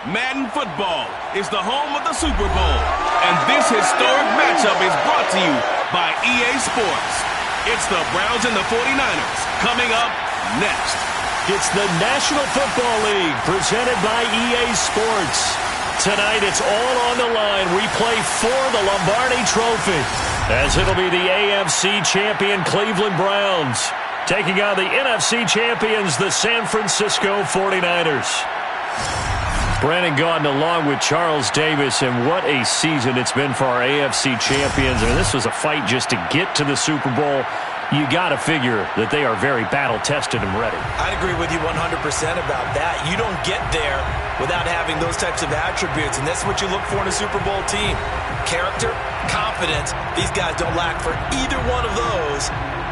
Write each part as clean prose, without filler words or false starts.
Madden Football is the home of the Super Bowl, and this historic matchup is brought to you by EA Sports. It's the Browns and the 49ers coming up next. It's the National Football League presented by EA Sports. Tonight it's all on the line. We play for the Lombardi Trophy, as it'll be the AFC champion Cleveland Browns taking on the NFC champions, the San Francisco 49ers. Brandon Gaudin along with Charles Davis, and what a season it's been for our AFC champions. I mean, this was a fight just to get to the Super Bowl. You got to figure that they are very battle-tested and ready. I'd agree with you 100% about that. You don't get there without having those types of attributes, and that's what you look for in a Super Bowl team. Character, confidence. These guys don't lack for either one of those.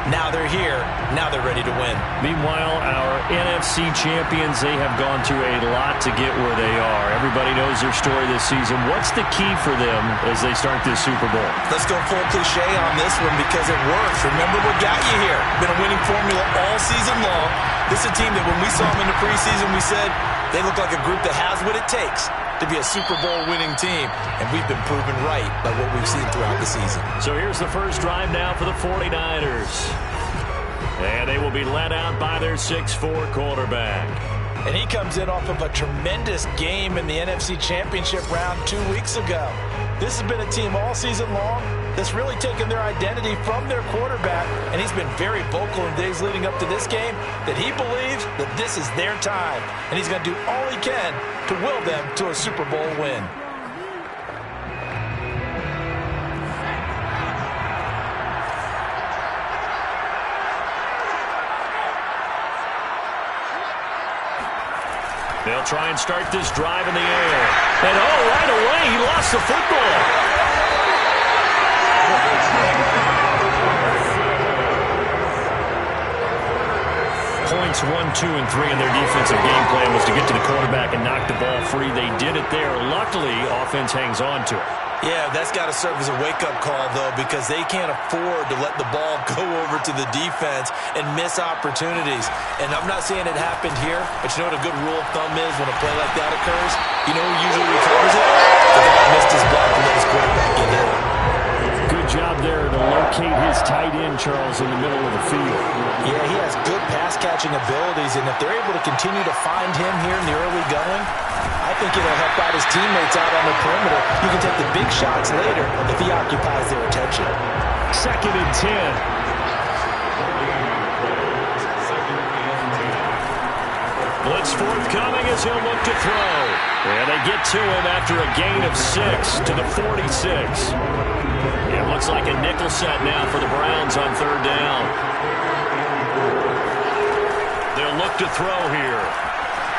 Now they're here. Now they're ready to win. Meanwhile, our NFC champions, they have gone through a lot to get where they are. Everybody knows their story this season. What's the key for them as they start this Super Bowl? Let's go full cliche on this one because it works. Remember what got you here. Been a winning formula all season long. This is a team that when we saw them in the preseason, we said they look like a group that has what it takes to be a Super Bowl winning team, and we've been proven right by what we've seen throughout the season. So here's the first drive now for the 49ers. And they will be led out by their 6'4" quarterback. And he comes in off of a tremendous game in the NFC Championship round 2 weeks ago. This has been a team all season long that's really taken their identity from their quarterback, and he's been very vocal in days leading up to this game that he believes that this is their time, and he's going to do all he can to will them to a Super Bowl win. They'll try and start this drive in the air. And right away, he lost the football. Points 1, 2, and 3 in their defensive game plan was to get to the quarterback and knock the ball free. They did it there. Luckily, offense hangs on to it. Yeah, that's got to serve as a wake-up call, though, because they can't afford to let the ball go over to the defense and miss opportunities. And I'm not saying it happened here, but you know what a good rule of thumb is when a play like that occurs? You know who usually recovers it? The guy missed his block and let his quarterback get hit. Good job there to locate his tight end, Charles, in the middle of the field. Yeah, he has good pass-catching abilities, and if they're able to continue to find him here in the early going, I think it'll help out his teammates out on the perimeter. You can take the big shots later if he occupies their attention. 2nd and 10. Blitz forthcoming as he'll look to throw. And they get to him after a gain of 6 to the 46. It looks like a nickel set now for the Browns on 3rd down. They'll look to throw here.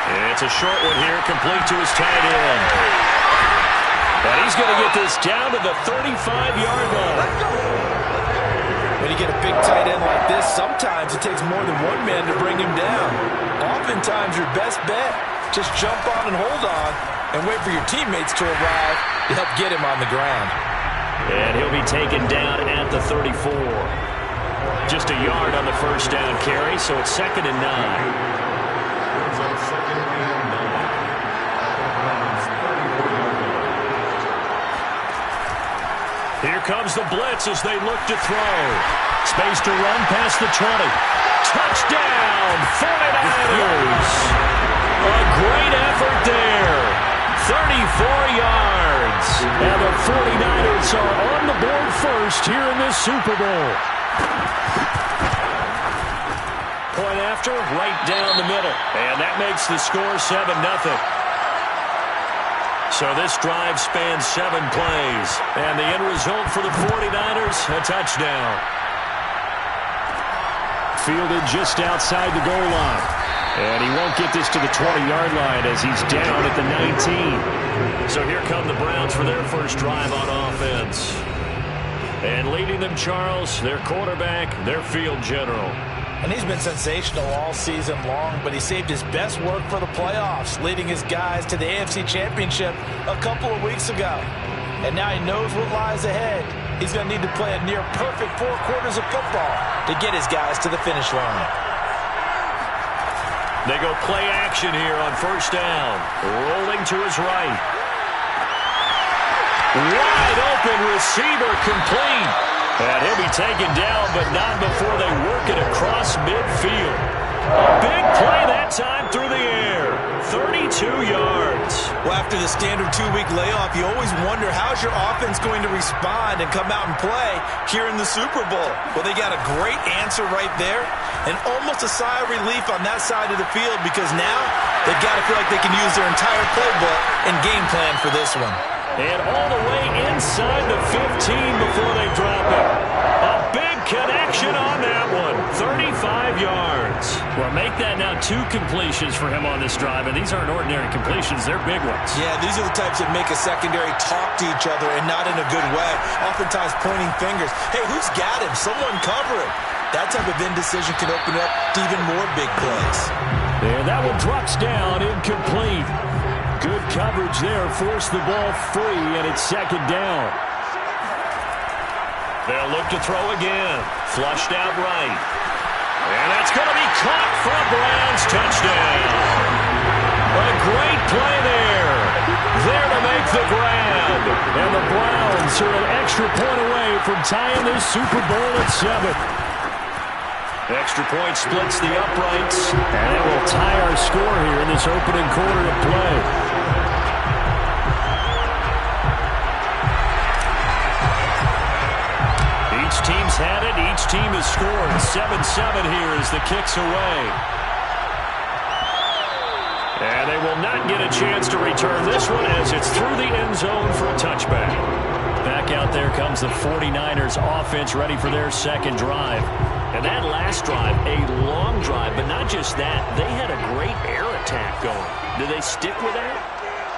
It's a short one here, complete to his tight end. And he's going to get this down to the 35-yard line. When you get a big tight end like this, sometimes it takes more than one man to bring him down. Oftentimes, your best bet, just jump on and hold on and wait for your teammates to arrive to help get him on the ground. And he'll be taken down at the 34. Just a yard on the first down carry, so it's 2nd and 9. Here comes the blitz as they look to throw. Space to run past the 20. Touchdown, 49ers. A great effort there. 34 yards. And the 49ers are on the board first here in this Super Bowl. Point after, right down the middle. And that makes the score 7-0. So this drive spans 7 plays. And the end result for the 49ers, a touchdown. Fielded just outside the goal line. And he won't get this to the 20-yard line as he's down at the 19. So here come the Browns for their first drive on offense. And leading them, Charles, their quarterback, their field general. And he's been sensational all season long, but he saved his best work for the playoffs, leading his guys to the AFC Championship a couple of weeks ago. And now he knows what lies ahead. He's going to need to play a near-perfect 4 quarters of football to get his guys to the finish line. They go play action here on first down. Rolling to his right. Wide open receiver complete. And he'll be taken down, but not before they work it across midfield. A big play that time through the air. 32 yards. Well, after the standard 2-week layoff, you always wonder how's your offense going to respond and come out and play here in the Super Bowl. Well, they got a great answer right there and almost a sigh of relief on that side of the field because now they've got to feel like they can use their entire playbook and game plan for this one. And all the way inside the 15 before they drop it. A big connection on that one. 35 yards. Well, make that now 2 completions for him on this drive, and these aren't ordinary completions. They're big ones. Yeah, these are the types that make a secondary talk to each other and not in a good way. Oftentimes pointing fingers. Hey, who's got him? Someone cover him. That type of indecision can open up to even more big plays. And that one drops down, incomplete. Good coverage there, forced the ball free, and it's second down. They'll look to throw again. Flushed out right. And that's going to be caught for a Browns touchdown. A great play there. There to make the grab. And the Browns are an extra point away from tying this Super Bowl at 7. Extra point splits the uprights, and it will tie our score here in this opening quarter of play. Each team's had it. Each team has scored. 7-7 here as the kick's away. And they will not get a chance to return this one as it's through the end zone for a touchback. Back out there comes the 49ers offense ready for their second drive. And that last drive, a long drive, but not just that. They had a great air attack going. Do they stick with that?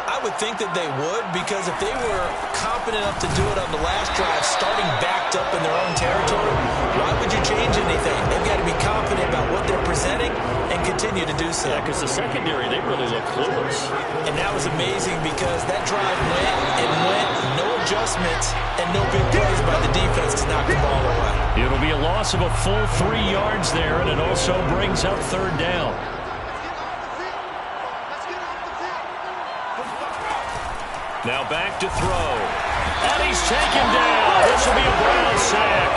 I would think that they would because if they were confident enough to do it on the last drive, starting backed up in their own territory, why would you change anything? They've got to be confident about what they're presenting and continue to do so. Yeah, because the secondary, they really look clueless. And that was amazing because that drive went and went, no adjustments, and no big plays by the defense to knock the ball away. It'll be a loss of a full 3 yards there, and it also brings up third down. Now back to throw. And he's taken down. This will be a Brown sack.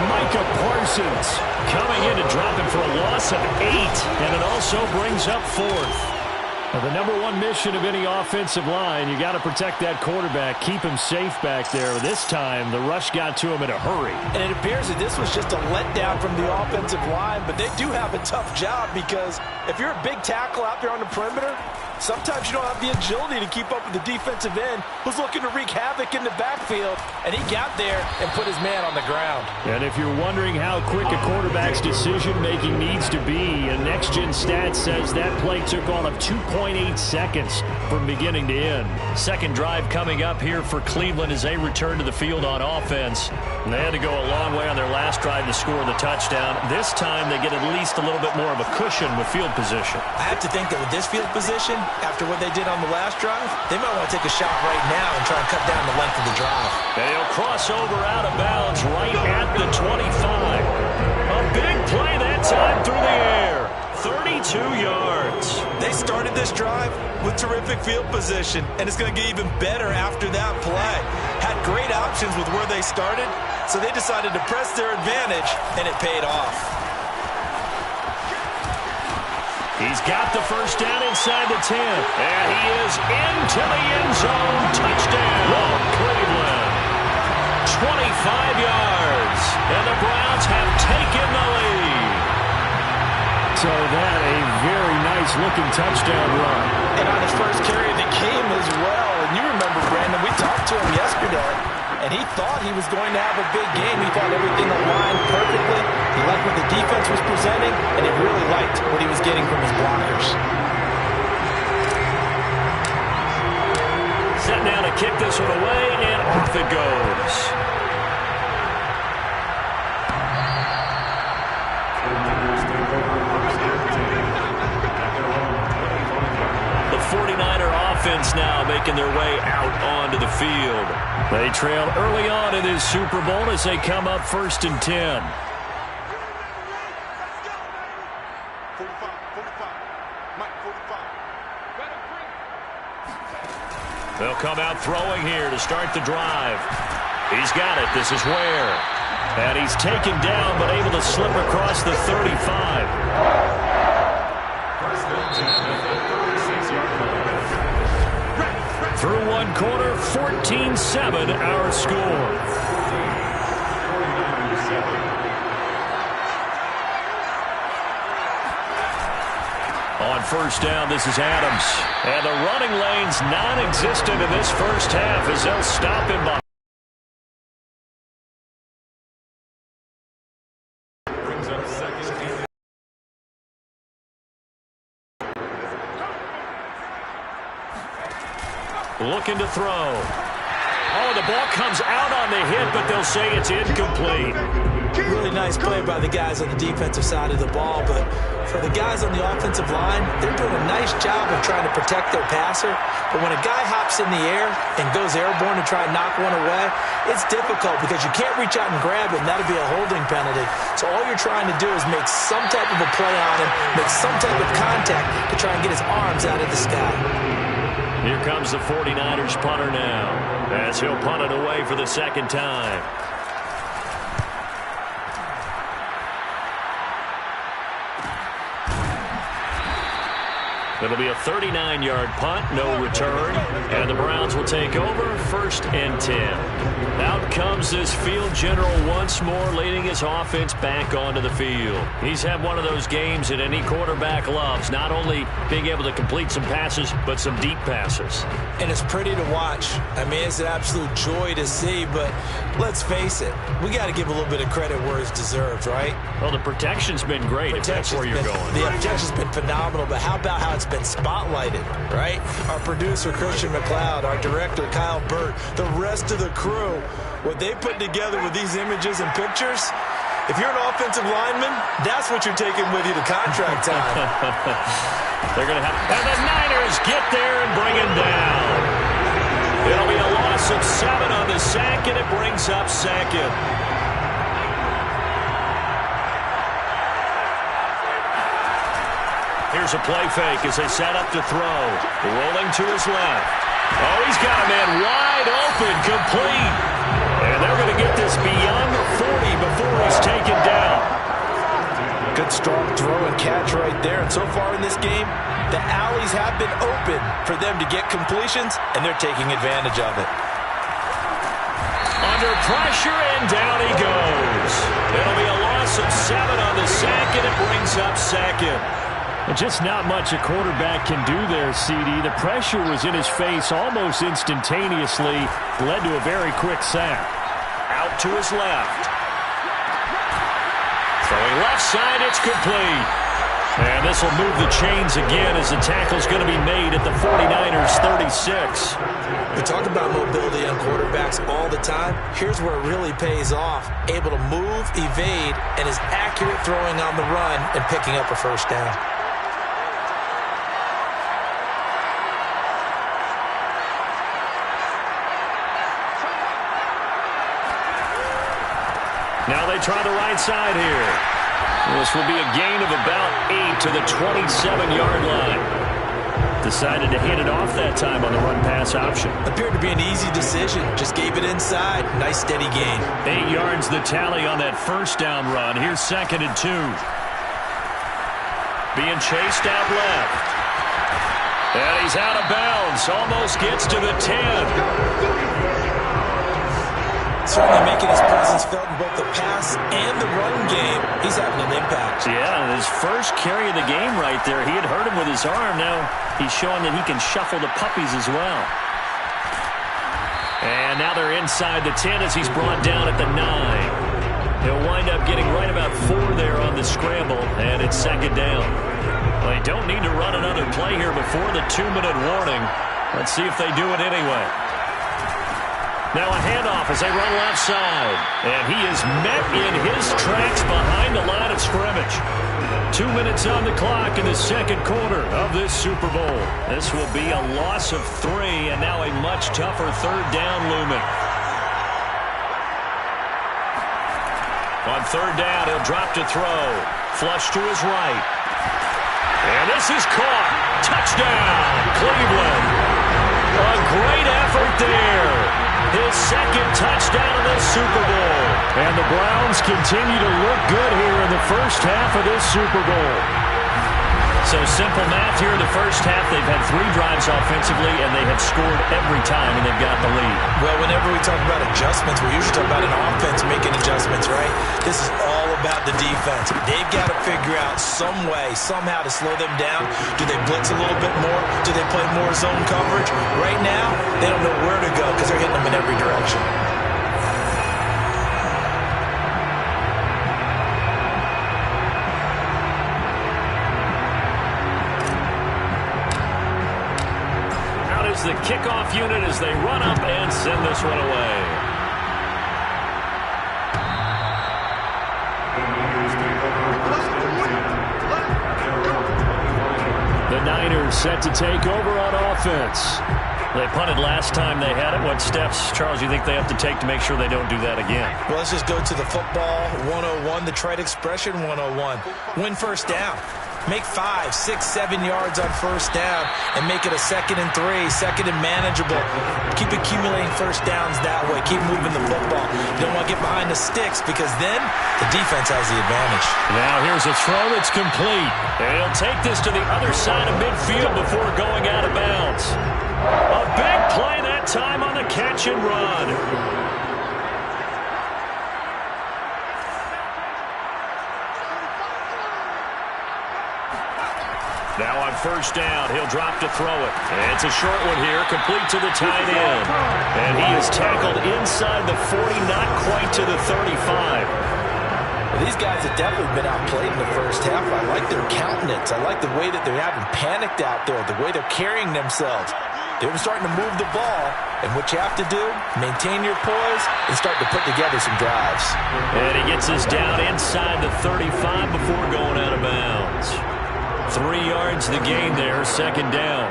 Micah Parsons coming in to drop him for a loss of 8. And it also brings up fourth. Now, the number one mission of any offensive line, you got to protect that quarterback, keep him safe back there. This time, the rush got to him in a hurry. And it appears that this was just a letdown from the offensive line, but they do have a tough job because if you're a big tackle out there on the perimeter, sometimes you don't have the agility to keep up with the defensive end who's looking to wreak havoc in the backfield, and he got there and put his man on the ground. And if you're wondering how quick a quarterback's decision-making needs to be, a next-gen stat says that play took all of 2.8 seconds from beginning to end. Second drive coming up here for Cleveland as they return to the field on offense. And they had to go a long way on their last drive to score the touchdown. This time they get at least a little bit more of a cushion with field position. I have to think that with this field position, after what they did on the last drive, they might want to take a shot right now and try and cut down the length of the drive. And he'll cross over out of bounds right at the 25. A big play that time through the air. 32 yards. They started this drive with terrific field position, and it's going to get even better after that play. Had great options with where they started, so they decided to press their advantage, and it paid off. He's got the first down inside the 10. And he is into the end zone. Touchdown, Cleveland. 25 yards. And the Browns have taken the lead. So that a very nice-looking touchdown run. And on his first carry of the game as well. And you remember, Brandon, we talked to him yesterday, and he thought he was going to have a big game. He thought everything aligned perfectly. He liked what the defense was presenting, and he really liked what he was getting from his blockers. Set now to kick this one away, and off it goes. The 49er offense now making their way out onto the field. They trailed early on in this Super Bowl as they come up 1st and 10. 45. They'll come out throwing here to start the drive. He's got it. This is Ware. And he's taken down, but able to slip across the 35. Through one quarter, 14-7 our score. On first down, this is Adams. And the running lane's non-existent in this first half as they'll stop him by. Looking to throw. Oh, the ball comes out on the hit, but they'll say it's incomplete. Really nice play by the guys on the defensive side of the ball, but for the guys on the offensive line, they're doing a nice job of trying to protect their passer. But when a guy hops in the air and goes airborne to try and knock one away, it's difficult because you can't reach out and grab it, and that'll be a holding penalty. So all you're trying to do is make some type of a play on him, make some type of contact to try and get his arms out of the sky. Here comes the 49ers punter now, as he'll punt it away for the second time. It'll be a 39-yard punt, no return, and the Browns will take over, 1st and 10. Out comes this field general once more, leading his offense back onto the field. He's had one of those games that any quarterback loves, not only being able to complete some passes, but some deep passes. And it's pretty to watch. I mean, it's an absolute joy to see, but let's face it, we got to give a little bit of credit where it's deserved, right? Well, the protection's been great, if that's where you're going. The protection's been phenomenal, but how about how it's been spotlighted, right? Our producer, Christian McLeod, our director, Kyle Burt, the rest of the crew, what they put together with these images and pictures, if you're an offensive lineman, that's what you're taking with you to contract time. They're going to have, and the Niners get there and bring him down. It'll be a loss of 7 on the sack, and it brings up 2nd. Here's a play fake as they set up to throw. Rolling to his left. Oh, he's got a man wide open, complete. And they're going to get this beyond the 40 before he's taken down. Good strong throw and catch right there. And so far in this game, the alleys have been open for them to get completions, and they're taking advantage of it. Under pressure, and down he goes. It'll be a loss of 7 on the sack, and it brings up 2nd. Just not much a quarterback can do there, CD. The pressure was in his face almost instantaneously, led to a very quick sack. Out to his left. Throwing left side, it's complete. And this will move the chains again as the tackle's going to be made at the 49ers 36. We talk about mobility on quarterbacks all the time. Here's where it really pays off. Able to move, evade, and is accurate throwing on the run and picking up a first down. Now they try the right side here. This will be a gain of about 8 to the 27-yard line. Decided to hand it off that time on the run-pass option. Appeared to be an easy decision. Just gave it inside. Nice steady gain. 8 yards the tally on that first down run. Here's 2nd and 2. Being chased out left. And he's out of bounds. Almost gets to the 10. Certainly making his presence felt in both the pass and the run game. He's having an impact. Yeah, his first carry of the game right there. He had hurt him with his arm. Now he's showing that he can shuffle the puppies as well. And now they're inside the 10 as he's brought down at the 9. He'll wind up getting right about 4 there on the scramble, and it's 2nd down. Well, they don't need to run another play here before the 2-minute warning. Let's see if they do it anyway. Now a handoff as they run left side. And he is met in his tracks behind the line of scrimmage. 2 minutes on the clock in the second quarter of this Super Bowl. This will be a loss of 3, and now a much tougher 3rd down looming. On 3rd down, he'll drop to throw. Flush to his right. And this is caught. Touchdown, Cleveland. A great effort there. His second touchdown of this Super Bowl. And the Browns continue to look good here in the first half of this Super Bowl. So simple math here in the first half. They've had 3 drives offensively, and they have scored every time, and they've got the lead. Well, whenever we talk about adjustments, we usually talk about an offense making adjustments, right? This is all about the defense. They've got to figure out some way, somehow to slow them down. Do they blitz a little bit more? Do they play more zone coverage? Right now, they don't know where to go because they're hitting them in every direction. The kickoff unit as they run up and send this one away. The Niners set to take over on offense. They punted last time they had it. What steps, Charles, you think they have to take to make sure they don't do that again? Well, let's just go to the football 101, the trade expression 101. Win first down. Make 5, 6, 7 yards on first down and make it a 2nd and 3, 2nd and manageable. Keep accumulating first downs that way. Keep moving the football. You don't want to get behind the sticks because then the defense has the advantage. Now here's a throw that's complete. And he'll take this to the other side of midfield before going out of bounds. A big play that time on the catch and run. Now on first down, he'll drop to throw it. And it's a short one here, complete to the tight end. And he is tackled inside the 40, not quite to the 35. Well, these guys have definitely been outplayed in the first half. I like their countenance. I like the way that they're having panicked out there, the way they're carrying themselves. They're starting to move the ball. And what you have to do, maintain your poise and start to put together some drives. And he gets us down inside the 35 before going out of bounds. 3 yards the gain there, 2nd down.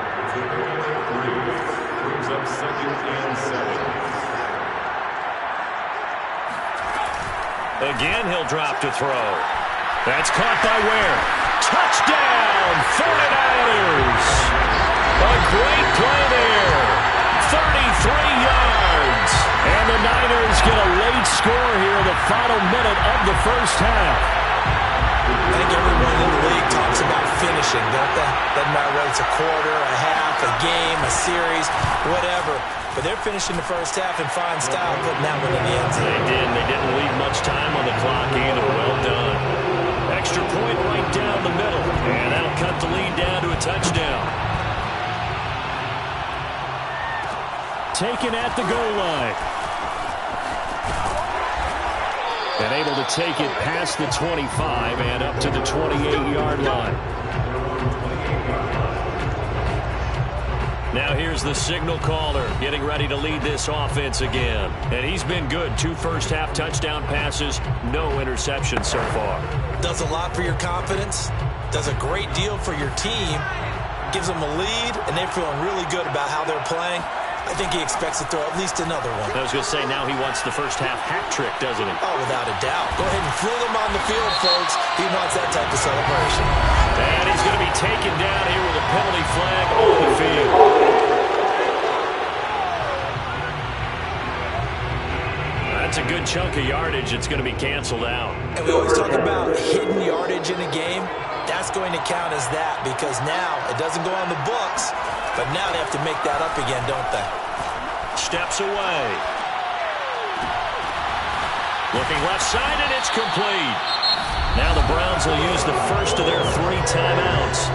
Again, he'll drop to throw. That's caught by Ware. Touchdown, 49ers. A great play there. 33 yards. And the Niners get a late score here in the final minute of the first half. I think everyone in the league talks about finishing, don't they? Doesn't matter whether it's a quarter, a half, a game, a series, whatever. But they're finishing the first half in fine style, putting that one in the end zone. They did. They didn't leave much time on the clock either. Well done. Extra point right down the middle. And that'll cut the lead down to a touchdown. Taken at the goal line. And able to take it past the 25 and up to the 28-yard line. Now here's the signal caller getting ready to lead this offense again. And he's been good. 2 first-half touchdown passes, no interceptions so far. Does a lot for your confidence. Does a great deal for your team. Gives them a lead, and they're feeling really good about how they're playing. I think he expects to throw at least another one. I was going to say, now he wants the first-half hat trick, doesn't he? Oh, without a doubt. Go ahead and fling him on the field, folks. He wants that type of celebration. And he's going to be taken down here with a penalty flag on the field. That's a good chunk of yardage. It's going to be canceled out. And we always talk about hidden yardage in a game. That's going to count as that because now it doesn't go on the books, but now they have to make that up again, don't they? Steps away. Looking left side, and it's complete. Now the Browns will use the first of their 3 timeouts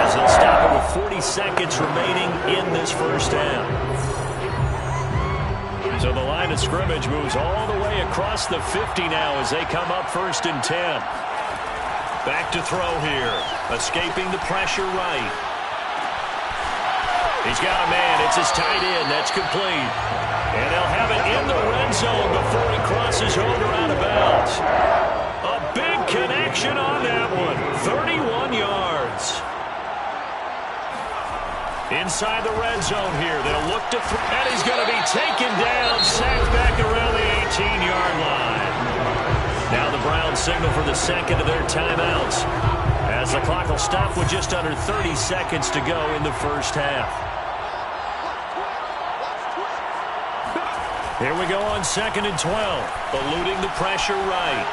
as they'll stop it with 40 seconds remaining in this first half. So the line of scrimmage moves all the way across the 50 now as they come up 1st and 10. Back to throw here. Escaping the pressure right. He's got a man. It's his tight end. That's complete. And they'll have it in the red zone before he crosses over out of bounds. A big connection on that one. 31 yards. Inside the red zone here. They'll look to throw. And he's going to be taken down. Sacked back around the 18-yard line. Now the Browns signal for the second of their timeouts. as the clock will stop with just under 30 seconds to go in the first half. Here we go on 2nd and 12. Eluding the pressure right.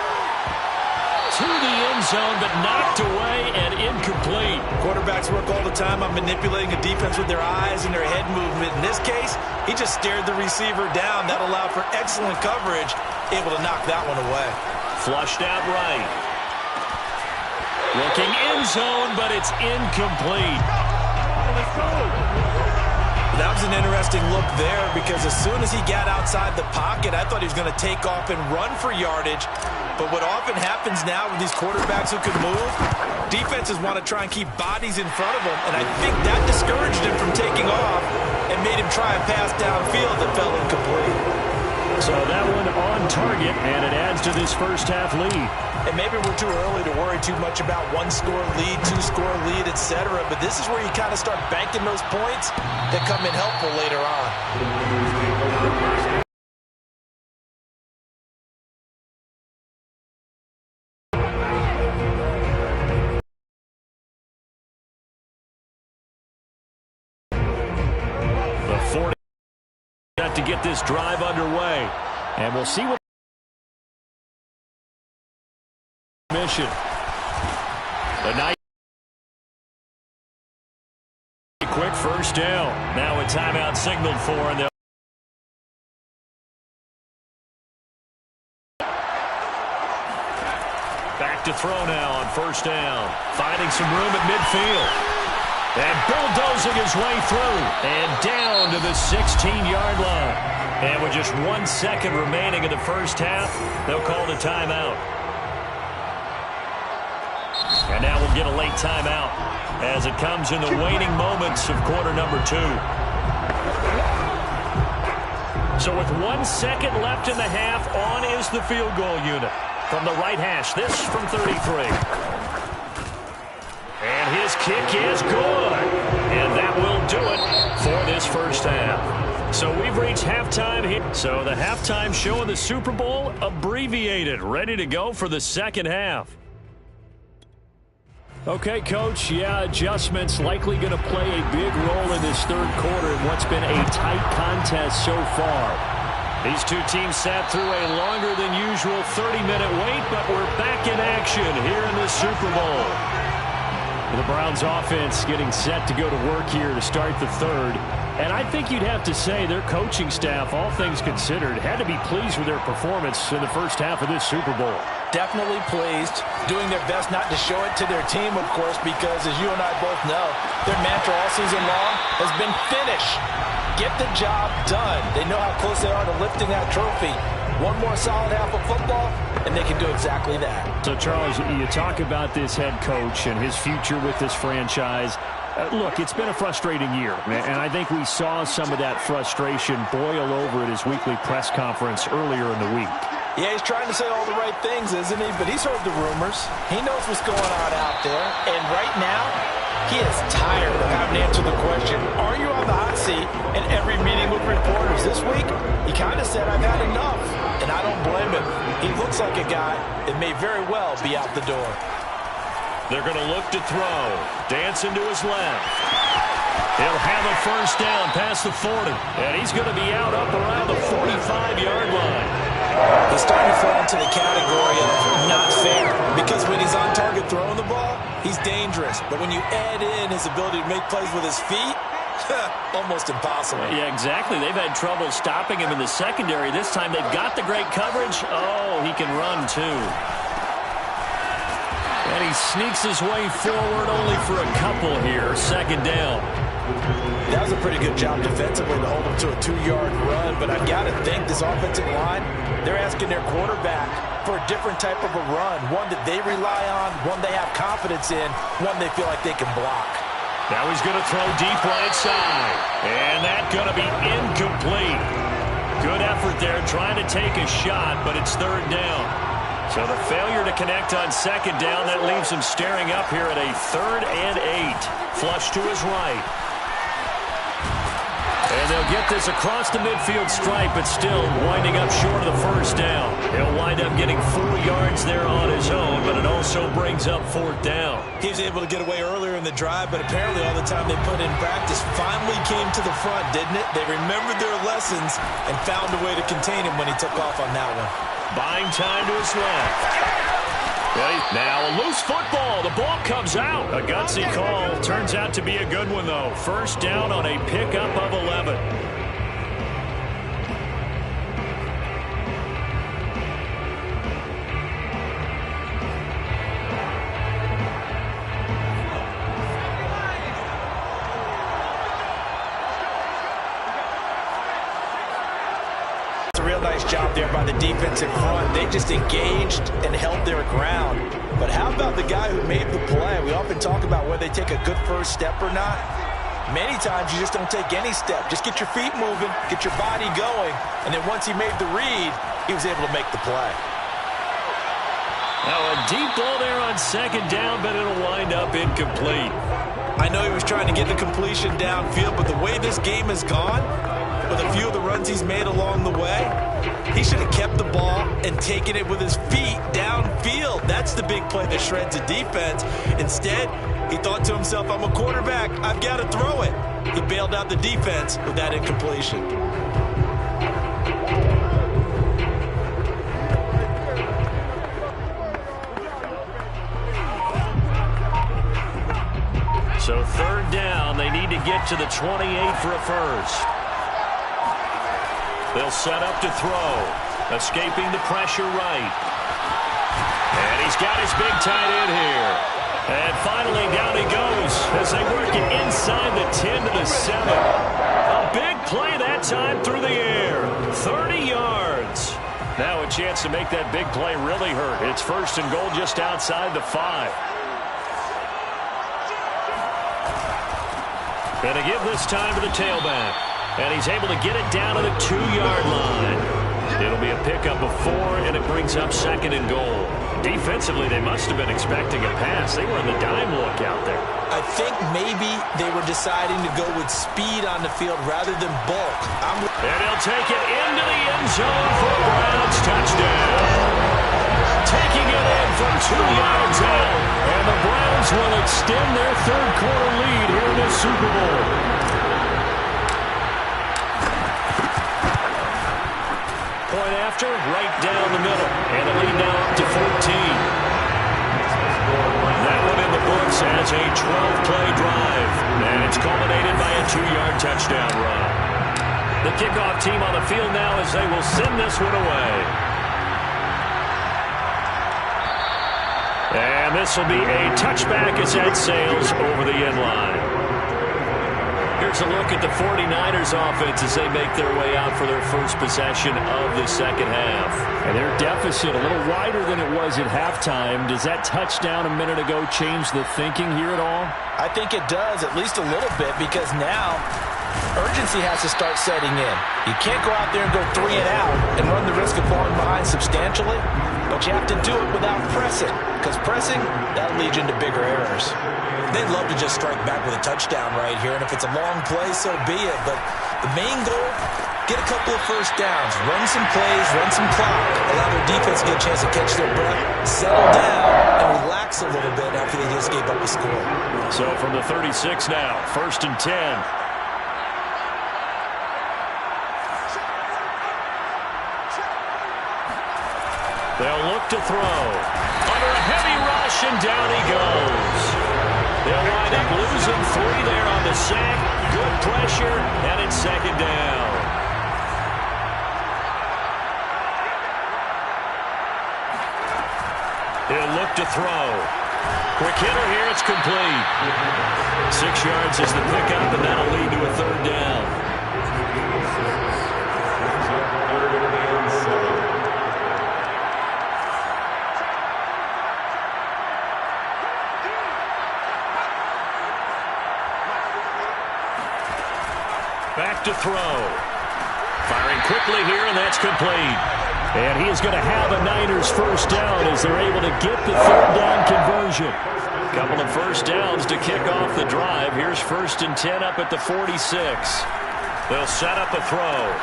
To the end zone, but knocked away and incomplete. Quarterbacks work all the time on manipulating a defense with their eyes and their head movement. In this case, he just stared the receiver down. That allowed for excellent coverage, able to knock that one away. Flushed out right. Looking end zone, but it's incomplete. Let's go. That was an interesting look there because as soon as he got outside the pocket, I thought he was going to take off and run for yardage. But what often happens now with these quarterbacks who can move, defenses want to try and keep bodies in front of them, and I think that discouraged him from taking off and made him try a pass downfield that fell incomplete. So that one on target, and it adds to this first half lead. And maybe we're too early to worry too much about one-score lead, two-score lead, etc. But this is where you kind of start banking those points that come in helpful later on. The 40 got to get this drive underway. And we'll see what mission. The night quick first down. Now a timeout signaled for, and they'll back to throw now on first down. Finding some room at midfield. And bulldozing his way through and down to the 16-yard line. And with just 1 second remaining in the first half, they'll call the timeout. And now we'll get a late timeout as it comes in the waning moments of quarter number 2. So with 1 second left in the half, on is the field goal unit. From the right hash, this from 33. And his kick is good. And that will do it for this first half. So we've reached halftime here. So the halftime show of the Super Bowl abbreviated, ready to go for the second half. Okay, Coach, adjustments likely going to play a big role in this third quarter in what's been a tight contest so far. These two teams sat through a longer than usual 30-minute wait, but we're back in action here in the Super Bowl. The Browns offense getting set to go to work here to start the third. And I think you'd have to say their coaching staff, all things considered, had to be pleased with their performance in the first half of this Super Bowl. Definitely pleased, doing their best not to show it to their team, of course, because as you and I both know, their mantra all season long has been finish. Get the job done. They know how close they are to lifting that trophy. One more solid half of football, and they can do exactly that. So, Charles, you talk about this head coach and his future with this franchise. Look, it's been a frustrating year, and I think we saw some of that frustration boil over at his weekly press conference earlier in the week. Yeah, he's trying to say all the right things, isn't he? But he's heard the rumors. He knows what's going on out there. And right now, he is tired of having to answer the question, are you on the hot seat in every meeting with reporters? This week, he kind of said, I've had enough. And I don't blame him. He looks like a guy that may very well be out the door. They're going to look to throw. Dancing to his left. He'll have a first down past the 40. And he's going to be out up around the 45-yard line. He's starting to fall into the category of not fair. Because when he's on target throwing the ball, he's dangerous. But when you add in his ability to make plays with his feet, almost impossible. Yeah, exactly. They've had trouble stopping him in the secondary. This time they've got the great coverage. Oh, he can run too. And he sneaks his way forward only for a couple here. Second down. That was a pretty good job defensively to hold him to a 2-yard run. But I've got to think this offensive line, they're asking their quarterback for a different type of a run. One that they rely on, one they have confidence in, one they feel like they can block. Now he's going to throw deep right side. And that's going to be incomplete. Good effort there trying to take a shot, but it's third down. So the failure to connect on second down, that leaves him staring up here at a 3rd and 8. Flush to his right. And And they'll get this across the midfield stripe, but still winding up short of the first down. He'll wind up getting 4 yards there on his own, but it also brings up 4th down. He was able to get away earlier in the drive, but apparently all the time they put in practice finally came to the front, didn't it? They remembered their lessons and found a way to contain him when he took off on that one. Buying time to his left. Now a loose football. The ball comes out. A gutsy call. Turns out to be a good one, though. First down on a pickup of 11. Real nice job there by the defense in front. They just engaged and held their ground. But how about the guy who made the play? We often talk about whether they take a good first step or not. Many times you just don't take any step. Just get your feet moving, get your body going, and then once he made the read, he was able to make the play. Now a deep ball there on 2nd down, but it'll wind up incomplete. I know he was trying to get the completion downfield, but the way this game has gone, with a few of the runs he's made along the way, he should have kept the ball and taken it with his feet downfield. That's the big play that shreds a defense. Instead, he thought to himself, I'm a quarterback, I've got to throw it. He bailed out the defense with that incompletion. So 3rd down, they need to get to the 28 for a first. They'll set up to throw. Escaping the pressure right. And he's got his big tight end here. And finally down he goes as they work it inside the 10 to the 7. A big play that time through the air. 30 yards. Now a chance to make that big play really hurt. It's 1st and goal just outside the 5. Gonna give this time to the tailback. And he's able to get it down to the 2-yard line. It'll be a pickup of 4, and it brings up 2nd and goal. Defensively, they must have been expecting a pass. They were in the dime look out there. I think maybe they were deciding to go with speed on the field rather than bulk. And he'll take it into the end zone for a Browns touchdown. Taking it in from 2 yards out. And the Browns will extend their 3rd quarter lead here in the Super Bowl. Point after, right down the middle. And the lead now up to 14. That one in the books as a 12-play drive. And it's culminated by a 2-yard touchdown run. The kickoff team on the field now as they will send this one away. And this will be a touchback as that sails over the end line. Here's a look at the 49ers offense as they make their way out for their first possession of the 2nd half. And their deficit a little wider than it was at halftime. Does that touchdown a minute ago change the thinking here at all? I think it does, at least a little bit, because now urgency has to start setting in. You can't go out there and go 3 and out and run the risk of falling behind substantially, but you have to do it without pressing, because pressing, that'll lead you into bigger errors. They'd love to just strike back with a touchdown right here, and if it's a long play, so be it. But the main goal, get a couple of first downs, run some plays, run some clock, allow their defense to get a chance to catch their breath, settle down, and relax a little bit after they just gave up a score. So from the 36 now, 1st and 10. They'll look to throw. Under a heavy rush, and down he goes. They'll wind up losing 3 there on the sack. Good pressure, and it's 2nd down. He'll look to throw. Quick hitter here, it's complete. 6 yards is the pickup, and that'll lead to a 3rd down. Back to throw. Firing quickly here, and that's complete. And he is going to have a Niners first down as they're able to get the 3rd down conversion. Couple of first downs to kick off the drive. Here's 1st and 10 up at the 46. They'll set up a throw.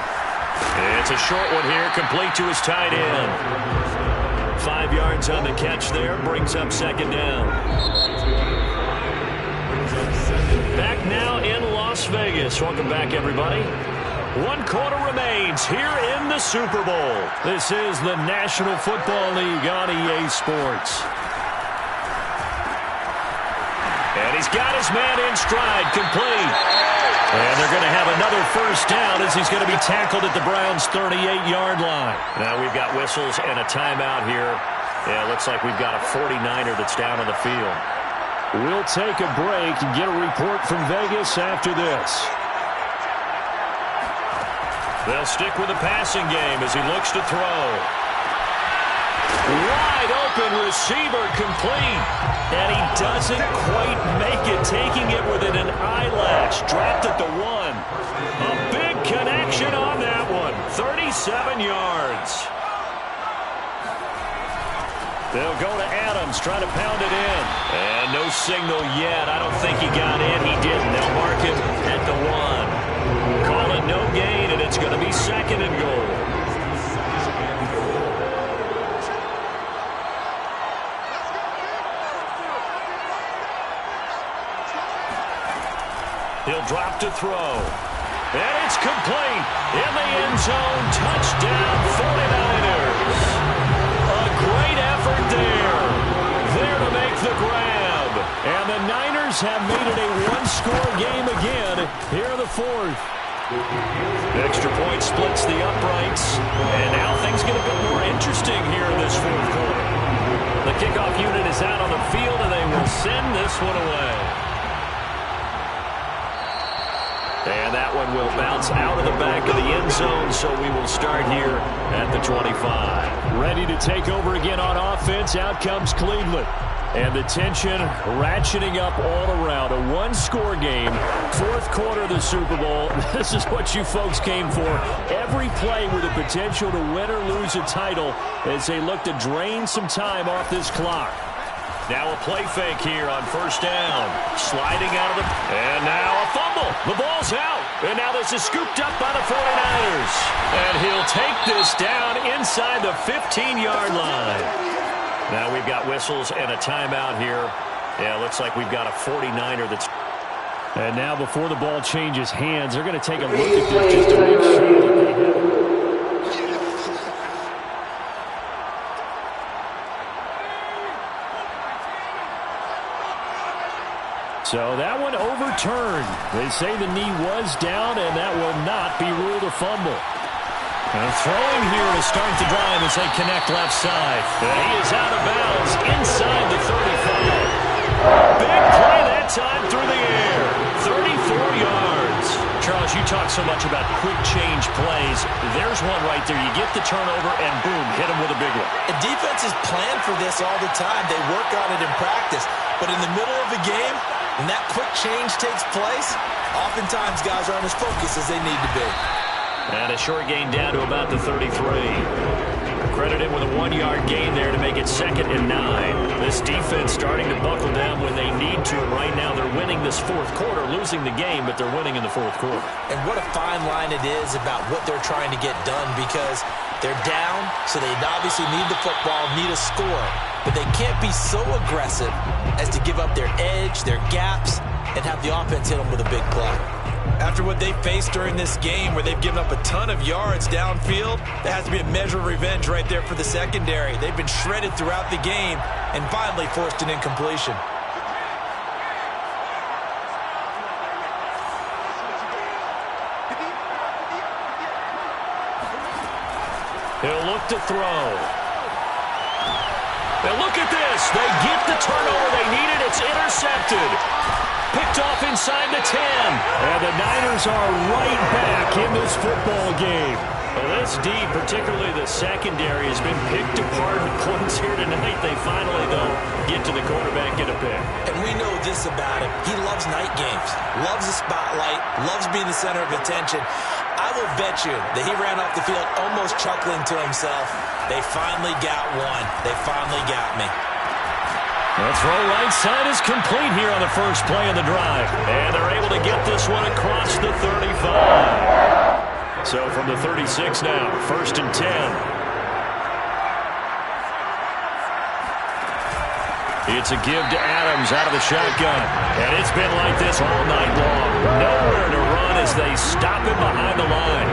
It's a short one here, complete to his tight end. 5 yards on the catch there, brings up second down. Back now in Las Vegas. Welcome back, everybody. 1 quarter remains here in the Super Bowl. This is the National Football League on EA Sports. And he's got his man in stride, complete. And they're going to have another first down as he's going to be tackled at the Browns' 38-yard line. Now we've got whistles and a timeout here. Yeah, it looks like we've got a 49er that's down on the field. We'll take a break and get a report from Vegas after this. They'll stick with the passing game as he looks to throw. Wide open receiver, complete. And he doesn't quite make it, taking it within an eyelash. Dropped at the 1. A big connection on that one. 37 yards. They'll go to Adams, trying to pound it in. And no signal yet. I don't think he got in. He didn't. They'll mark him at the 1. Call it no gain, and it's going to be second and goal. He'll drop to throw. And it's complete. In the end zone. Touchdown, 49ers. A great effort there. There to make the grab. And the Niners have made it a one-score game again here in the fourth. Extra point splits the uprights. And now things get a bit more interesting here in this fourth quarter. The kickoff unit is out on the field, and they will send this one away. And that one will bounce out of the back of the end zone, so we will start here at the 25. Ready to take over again on offense. Out comes Cleveland. And the tension ratcheting up all around. A one-score game. Fourth quarter of the Super Bowl. This is what you folks came for. Every play with the potential to win or lose a title as they look to drain some time off this clock. Now a play fake here on first down. Sliding out of the... And now a fumble. The ball's out. And now this is scooped up by the 49ers. And he'll take this down inside the 15-yard line. Now we've got whistles and a timeout here. Yeah, looks like we've got a 49er that's... And now before the ball changes hands, they're going to take a look at this just to make sure that they have it. So that one overturned. They say the knee was down, and that will not be ruled a fumble. And throwing here to start the drive as they connect left side. And he is out of bounds inside the 35. Big play that time through the air. 34 yards. Charles, you talk so much about quick change plays. There's one right there. You get the turnover, and boom, hit him with a big one. The defense is planned for this all the time. They work on it in practice. But in the middle of the game, when that quick change takes place, oftentimes guys aren't as focused as they need to be. And a short gain down to about the 33. Credit him with a 1-yard gain there to make it 2nd and 9. This defense starting to buckle down when they need to. And right now they're winning this fourth quarter, losing the game, but they're winning in the fourth quarter. And what a fine line it is about what they're trying to get done, because they're down, so they obviously need the football, need a score. But they can't be so aggressive as to give up their edge, their gaps, and have the offense hit them with a big play. After what they faced during this game where they've given up a ton of yards downfield, there has to be a measure of revenge right there for the secondary. They've been shredded throughout the game and finally forced an incompletion. He'll look to throw. And look at this. They get the turnover they needed. It's intercepted. Picked off inside the 10. And the Niners are right back in this football game. Well, this D, particularly the secondary, has been picked apart in points here tonight. They finally, though, get to the quarterback, get a pick. And we know this about him. He loves night games, loves the spotlight, loves being the center of attention. I will bet you that he ran off the field almost chuckling to himself. They finally got one. They finally got me. The throw right side is complete here on the first play of the drive. And they're able to get this one across the 35. So from the 36 now, 1st and 10. It's a give to Adams out of the shotgun. And it's been like this all night long. Nowhere to run as they stop him behind the line.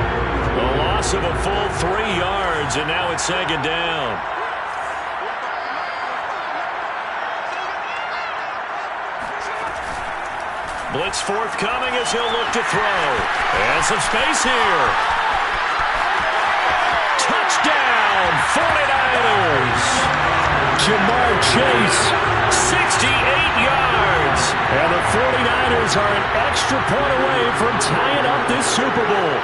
A loss of a full 3 yards, and now it's 2nd down. Blitz forthcoming as he'll look to throw. And some space here. Touchdown, 49ers. Jamar Chase, 68 yards. And the 49ers are an extra point away from tying up this Super Bowl.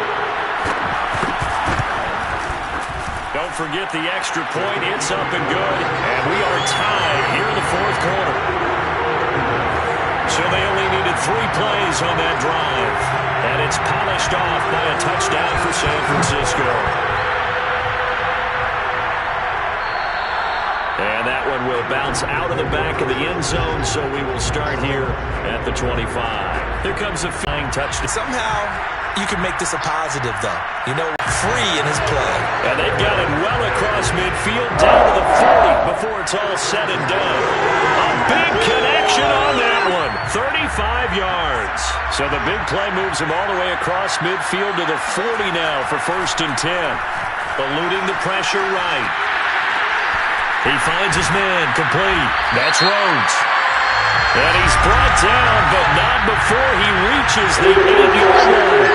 Don't forget the extra point. It's up and good. And we are tied here in the 4th quarter. So they only needed 3 plays on that drive. And it's polished off by a touchdown for San Francisco. And that one will bounce out of the back of the end zone, so we will start here at the 25. Here comes a flying touchdown. Somehow, you can make this a positive, though. You know, free in his play. And they've got it well across midfield, down to the 40 before it's all said and done. A big connection on that one. 35 yards. So the big play moves him all the way across midfield to the 40 now for 1st and 10. Eluding the pressure right. He finds his man, complete. That's Rhodes. And he's brought down, but not before he reaches the 8-yard line.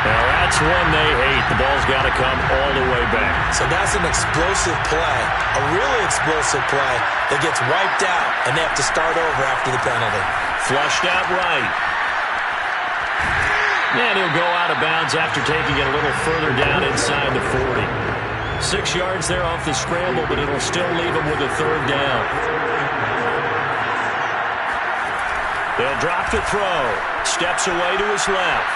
Now that's one they hate. The ball's got to come all the way back. So that's an explosive play, a really explosive play that gets wiped out, and they have to start over after the penalty. Flushed out right. And he'll go out of bounds after taking it a little further down inside the 40. 6 yards there off the scramble, but it'll still leave him with a 3rd down. They'll drop the throw. Steps away to his left.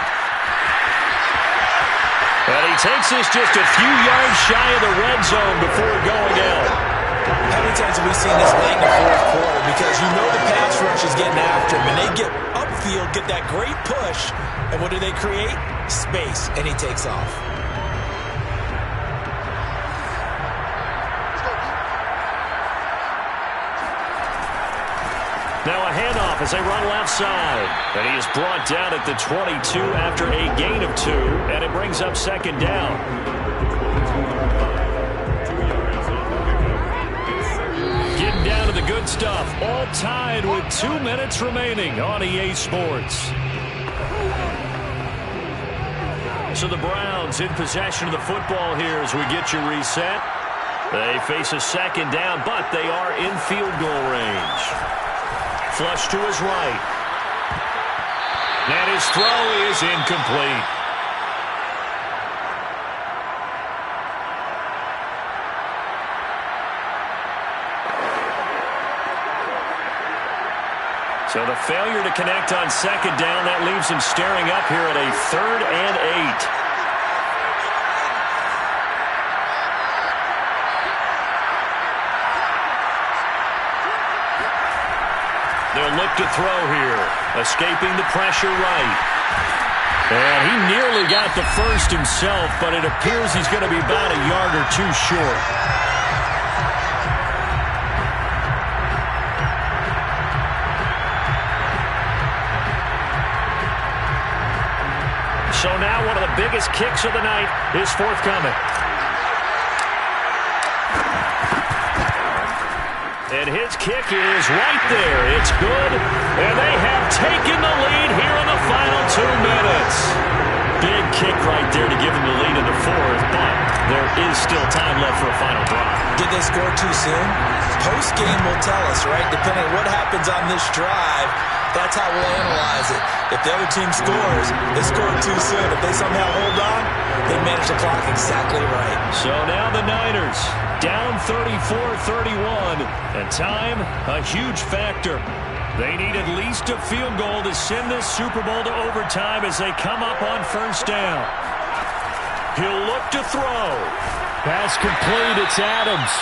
And he takes this just a few yards shy of the red zone before going out. How many times have we seen this late in the 4th quarter? Because you know the pass rush is getting after him, and they get upfield, get that great push, and what do they create? Space, and he takes off. Now a handoff as they run left side. And he is brought down at the 22 after a gain of 2, and it brings up 2nd down. Getting down to the good stuff. All tied with 2 minutes remaining on EA Sports. So the Browns in possession of the football here as we get you reset. They face a 2nd down, but they are in field goal range. Flush to his right. And his throw is incomplete. So the failure to connect on 2nd down, that leaves him staring up here at a 3rd and 8. They'll look to throw here. Escaping the pressure right. And he nearly got the first himself, but it appears he's going to be about a yard or 2 short. So now one of the biggest kicks of the night is forthcoming. And his kick is right there. It's good. And they have taken the lead here in the final 2 minutes. Big kick right there to give them the lead in the 4th, but there is still time left for a final drive. Did they score too soon? Post-game will tell us, right? Depending on what happens on this drive, that's how we'll analyze it. If the other team scores, they scored too soon. If they somehow hold on, they manage the clock exactly right. So now the Niners down 34-31, and time a huge factor. They need at least a field goal to send this Super Bowl to overtime as they come up on 1st down. He'll look to throw. Pass complete. It's Adams.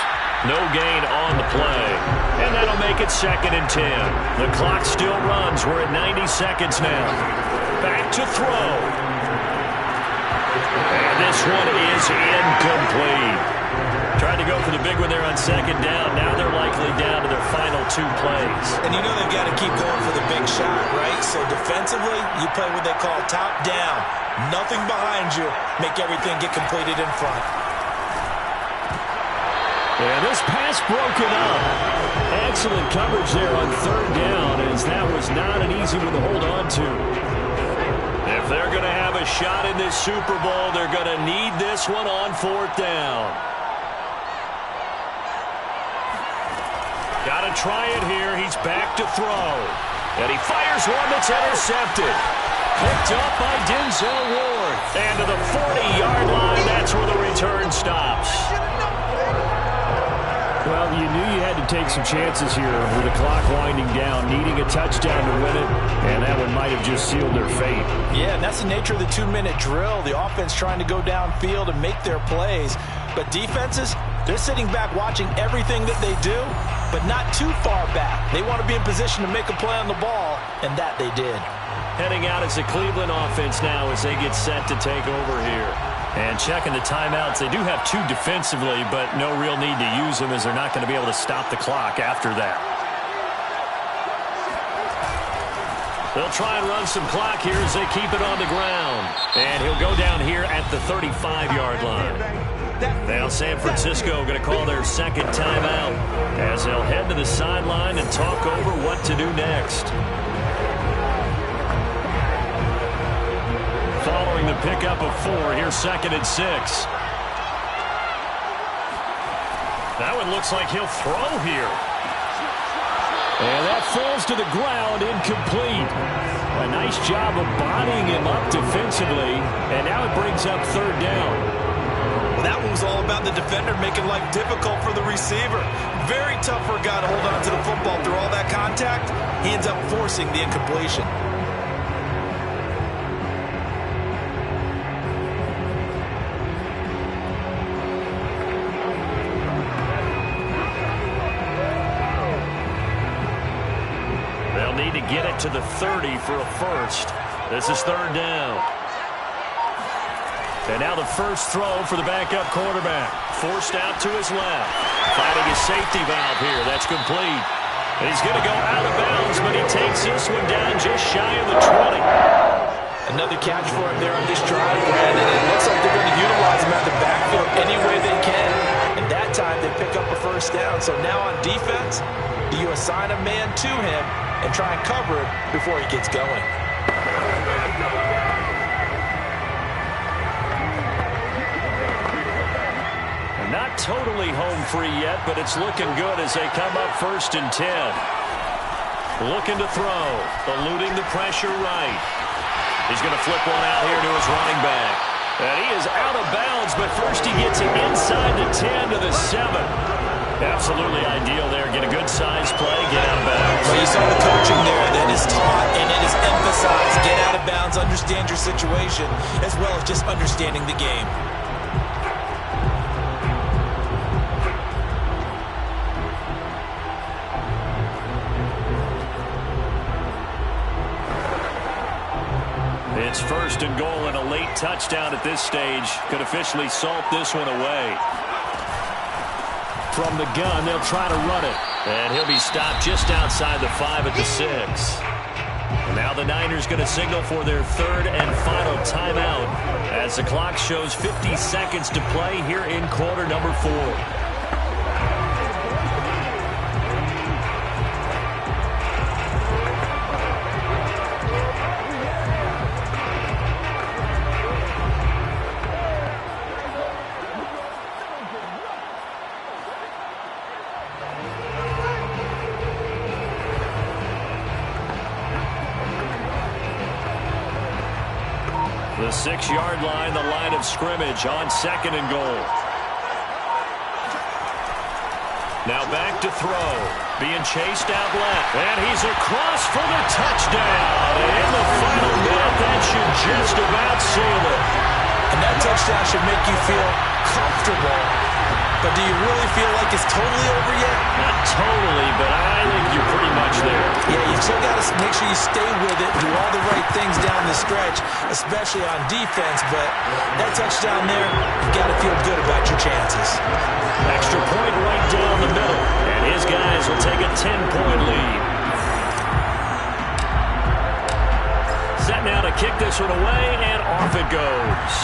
No gain on the play. And that'll make it 2nd and 10. The clock still runs. We're at 90 seconds now. Back to throw. And this one is incomplete. Tried to go for the big one there on 2nd down. Now they're likely down to their final 2 plays. And you know they've got to keep going for the big shot, right? So defensively, you play what they call top down. Nothing behind you. Make everything get completed in front. And this pass broken up. Excellent coverage there on 3rd down, as that was not an easy one to hold on to. If they're going to have a shot in this Super Bowl, they're going to need this one on 4th down. Got to try it here. He's back to throw. And he fires one that's intercepted. Picked up by Denzel Ward. And to the 40-yard line, that's where the return stops. Well, you knew you had to take some chances here with the clock winding down, needing a touchdown to win it, and that one might have just sealed their fate. Yeah, and that's the nature of the 2-minute drill. The offense trying to go downfield and make their plays. But defenses, they're sitting back watching everything that they do, but not too far back. They want to be in position to make a play on the ball, and that they did. Heading out as the Cleveland offense now as they get set to take over here. And checking the timeouts, they do have 2 defensively, but no real need to use them as they're not going to be able to stop the clock after that. They'll try and run some clock here as they keep it on the ground. And he'll go down here at the 35-yard line. Now San Francisco going to call their 2nd timeout as they'll head to the sideline and talk over what to do next. Following the pickup of 4, here's 2nd and 6. That one looks like he'll throw here. And that falls to the ground, incomplete. A nice job of bodying him up defensively, and now it brings up 3rd down. Well, that one was all about the defender making life difficult for the receiver. Very tough for a guy to hold on to the football through all that contact. He ends up forcing the incompletion. Need to get it to the 30 for a first. This is 3rd down. And now the first throw for the backup quarterback. Forced out to his left. Finding his safety valve here. That's complete. He's going to go out of bounds, but he takes this one down just shy of the 20. Another catch for him there on this drive, Brandon. And it looks like they're going to utilize him at the backfield any way they can. And that time they pick up a first down. So now on defense, do you assign a man to him and try and cover it before he gets going? Not totally home free yet, but it's looking good as they come up 1st and 10. Looking to throw, eluding the pressure right. He's going to flip one out here to his running back. And he is out of bounds, but first he gets it inside the 10 to the 7. Absolutely ideal there. Get a good size play, get out of bounds. Well, you saw the coaching there that is taught and it is emphasized. Get out of bounds, understand your situation, as well as just understanding the game. It's 1st and goal, and a late touchdown at this stage could officially salt this one away. From the gun, they'll try to run it. And he'll be stopped just outside the 5 at the 6. And now the Niners going to signal for their 3rd and final timeout as the clock shows 50 seconds to play here in quarter number 4. The 6-yard line, the line of scrimmage on 2nd and goal. Now back to throw. Being chased out left. And he's across for the touchdown. And in the final minute, that should just about seal it. And that touchdown should make you feel comfortable But do you really feel like it's totally over yet? Not totally, but I think you're pretty much there. Yeah, you still got to make sure you stay with it, do all the right things down the stretch, especially on defense. But that touchdown there, you've got to feel good about your chances. Extra point right down the middle, and his guys will take a 10-point lead. Set now to kick this one away, and off it goes.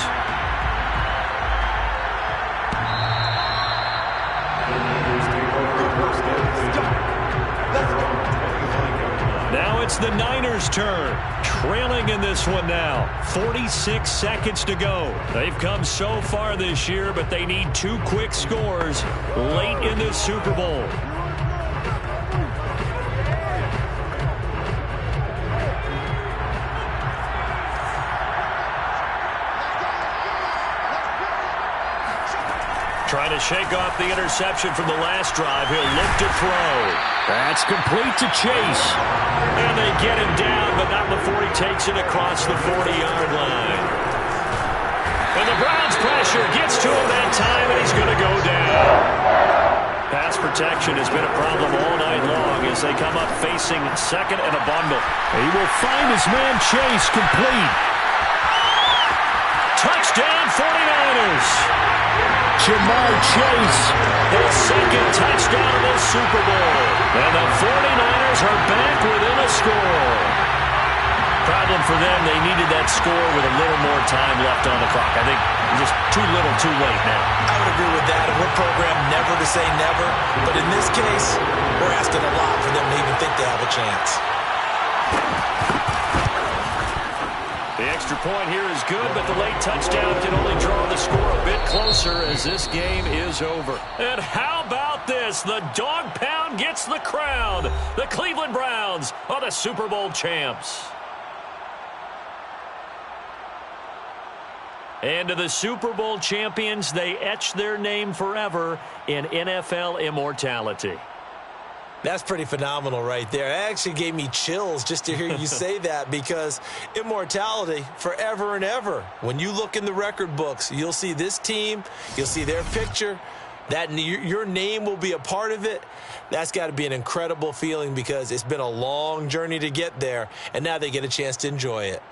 Now it's the Niners' turn. Trailing in this one now. 46 seconds to go. They've come so far this year, but they need 2 quick scores late in the Super Bowl. Trying to shake off the interception from the last drive. He'll look to throw. That's complete to Chase. And they get him down, but not before he takes it across the 40-yard line. And the Browns' pressure gets to him that time, and he's going to go down. Pass protection has been a problem all night long as they come up facing second and a bundle. He will find his man Chase complete. Touchdown 49ers. Jamar Chase, his second touchdown of the Super Bowl. And the 49ers are back within a score. Problem for them, they needed that score with a little more time left on the clock. I think just too little, too late now. I would agree with that, and we're programmed never to say never. But in this case, we're asking a lot for them to even think they have a chance. The extra point here is good, but the late touchdown can only draw the score a bit closer as this game is over. And how about this? The Dawgpound gets the crown. The Cleveland Browns are the Super Bowl champs. And to the Super Bowl champions, they etch their name forever in NFL immortality. That's pretty phenomenal right there. It actually gave me chills just to hear you say that, because immortality forever and ever. When you look in the record books, you'll see this team, you'll see their picture, that your name will be a part of it. That's got to be an incredible feeling, because it's been a long journey to get there, and now they get a chance to enjoy it.